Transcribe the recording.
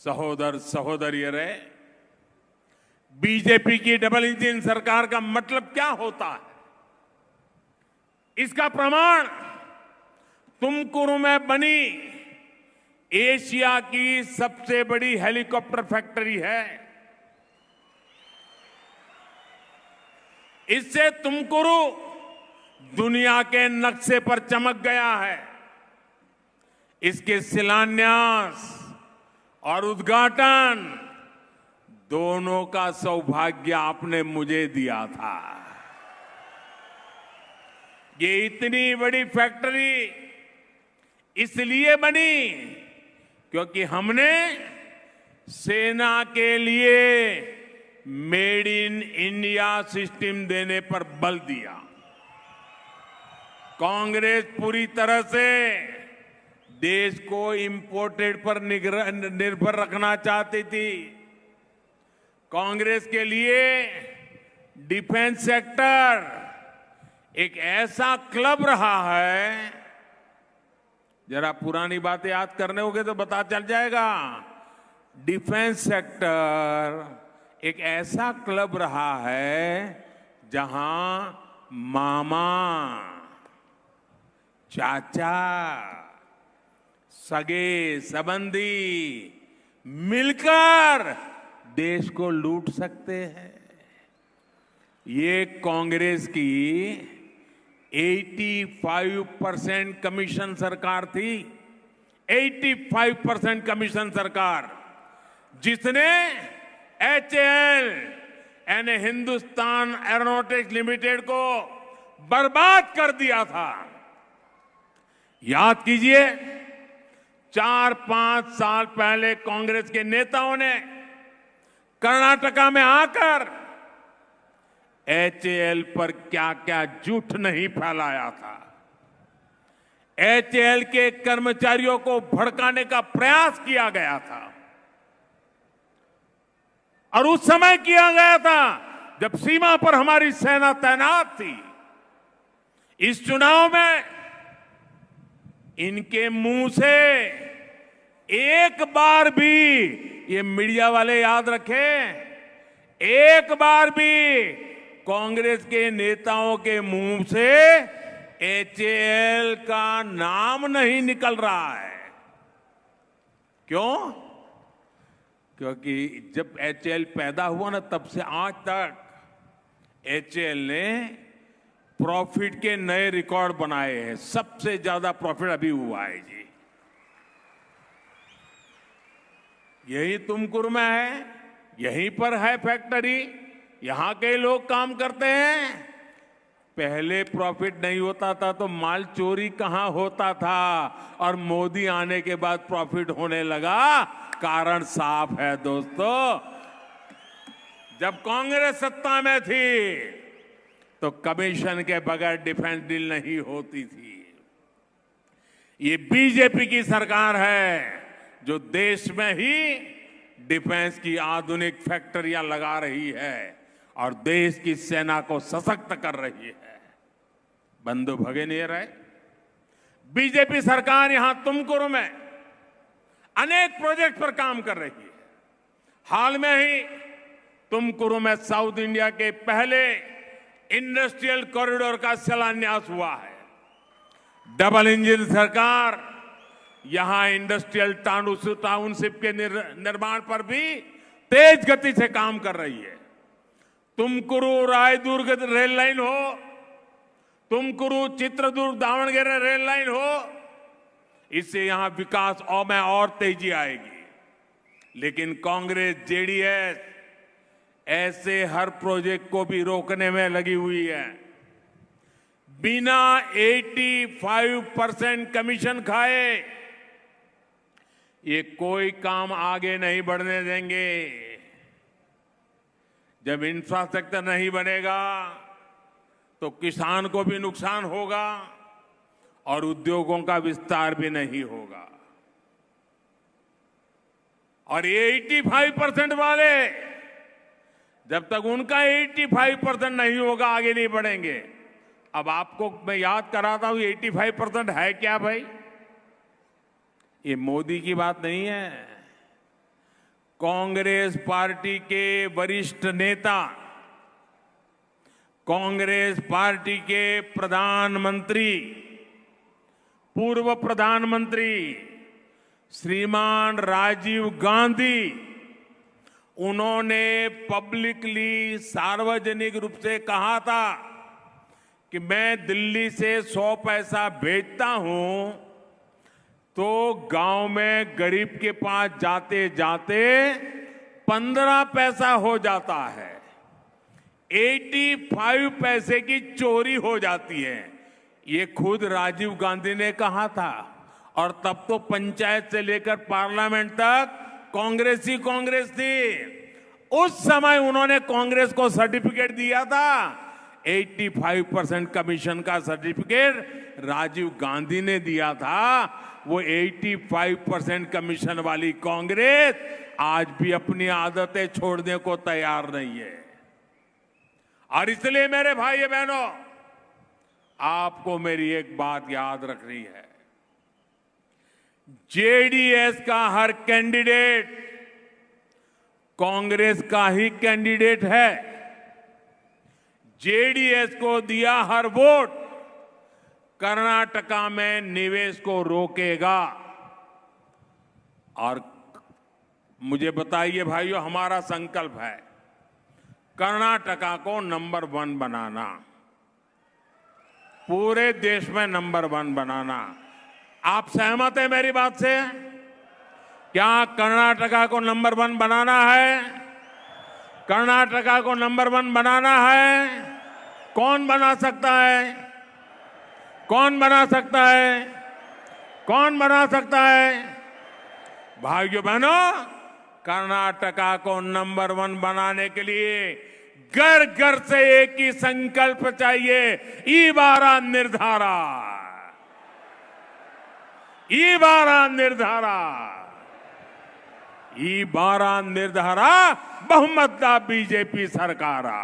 सहोदर सहोदरियरे, बीजेपी की double engine सरकार का मतलब क्या होता है? इसका प्रमाण तुमकुरु में बनी एशिया की सबसे बड़ी हेलीकॉप्टर फैक्ट्री है। इससे तुमकुरु दुनिया के नक्शे पर चमक गया है। इसके शिलान्यास और उद्घाटन दोनों का सौभाग्य आपने मुझे दिया था। ये इतनी बड़ी फैक्ट्री इसलिए बनी क्योंकि हमने सेना के लिए मेड इन इंडिया सिस्टम देने पर बल दिया। कांग्रेस पूरी तरह से देश को इंपोर्टेड पर निर्भर रखना चाहती थी। कांग्रेस के लिए डिफेंस सेक्टर एक ऐसा क्लब रहा है, जरा पुरानी बातें याद करने होंगे तो पता चल जाएगा। डिफेंस सेक्टर एक ऐसा क्लब रहा है जहां मामा, चाचा, सगे संबंधी मिलकर देश को लूट सकते हैं। ये कांग्रेस की 85% कमीशन सरकार थी। 85% कमीशन सरकार, जिसने HAL यानी हिंदुस्तान एरोनॉटिक्स लिमिटेड को बर्बाद कर दिया था। याद कीजिए, 4-5 साल पहले कांग्रेस के नेताओं ने कर्नाटका में आकर HAL पर क्या क्या झूठ नहीं फैलाया था। HAL के कर्मचारियों को भड़काने का प्रयास किया गया था और उस समय किया गया था जब सीमा पर हमारी सेना तैनात थी। इस चुनाव में इनके मुंह से एक बार भी, ये मीडिया वाले याद रखें, एक बार भी कांग्रेस के नेताओं के मुंह से HAL का नाम नहीं निकल रहा है। क्यों? क्योंकि जब HAL पैदा हुआ ना, तब से आज तक HAL ने प्रॉफिट के नए रिकॉर्ड बनाए हैं। सबसे ज्यादा प्रॉफिट अभी हुआ है जी। यही तुमकुरु में है, यहीं पर है फैक्ट्री, यहां के लोग काम करते हैं। पहले प्रॉफिट नहीं होता था तो माल चोरी कहां होता था, और मोदी आने के बाद प्रॉफिट होने लगा। कारण साफ है दोस्तों, जब कांग्रेस सत्ता में थी तो कमीशन के बगैर डिफेंस डील नहीं होती थी। ये बीजेपी की सरकार है जो देश में ही डिफेंस की आधुनिक फैक्ट्रियां लगा रही है और देश की सेना को सशक्त कर रही है। बंधु भगिनीर है, बीजेपी सरकार यहां तुमकुरु में अनेक प्रोजेक्ट पर काम कर रही है। हाल में ही तुमकुरु में साउथ इंडिया के पहले इंडस्ट्रियल कॉरिडोर का शिलान्यास हुआ है। डबल इंजन सरकार यहां इंडस्ट्रियल टाउनशिप के निर्माण पर भी तेज गति से काम कर रही है। तुमकुरु रायदुर्ग रेल लाइन हो, तुमकुरु चित्रदुर्ग दावणगेरे रेल लाइन हो, इससे यहां विकास में और तेजी आएगी। लेकिन कांग्रेस, JDS ऐसे हर प्रोजेक्ट को भी रोकने में लगी हुई है। बिना 85% कमीशन खाए ये कोई काम आगे नहीं बढ़ने देंगे। जब इंफ्रास्ट्रक्चर नहीं बनेगा तो किसान को भी नुकसान होगा और उद्योगों का विस्तार भी नहीं होगा। और ये 85% वाले, जब तक उनका 85% नहीं होगा आगे नहीं बढ़ेंगे। अब आपको मैं याद कराता हूं, 85% है क्या भाई? ये मोदी की बात नहीं है। कांग्रेस पार्टी के वरिष्ठ नेता, कांग्रेस पार्टी के प्रधानमंत्री, पूर्व प्रधानमंत्री श्रीमान राजीव गांधी, उन्होंने पब्लिकली सार्वजनिक रूप से कहा था कि मैं दिल्ली से 100 पैसा भेजता हूं तो गांव में गरीब के पास जाते जाते 15 पैसा हो जाता है, 85 पैसे की चोरी हो जाती है। ये खुद राजीव गांधी ने कहा था और तब तो पंचायत से लेकर पार्लियामेंट तक कांग्रेस ही कांग्रेस थी। उस समय उन्होंने कांग्रेस को सर्टिफिकेट दिया था, 85% कमीशन का सर्टिफिकेट राजीव गांधी ने दिया था। वो 85% कमीशन वाली कांग्रेस आज भी अपनी आदतें छोड़ने को तैयार नहीं है। और इसलिए मेरे भाई बहनों, आपको मेरी एक बात याद रखनी है, जेडीएस का हर कैंडिडेट कांग्रेस का ही कैंडिडेट है। जेडीएस को दिया हर वोट कर्नाटका में निवेश को रोकेगा। और मुझे बताइए भाइयों, हमारा संकल्प है कर्नाटका को नंबर 1 बनाना, पूरे देश में नंबर 1 बनाना। आप सहमत हैं मेरी बात से? क्या कर्नाटका को नंबर 1 बनाना है? कर्नाटका को नंबर 1 बनाना है? कौन बना सकता है? कौन बना सकता है? कौन बना सकता है? भाइयों बहनों, कर्नाटका को नंबर 1 बनाने के लिए घर घर से एक ही संकल्प चाहिए, ईबारा निर्धारा, ईबारा निर्धारा, ईबारा निर्धारा बहुमत दा बीजेपी सरकारा।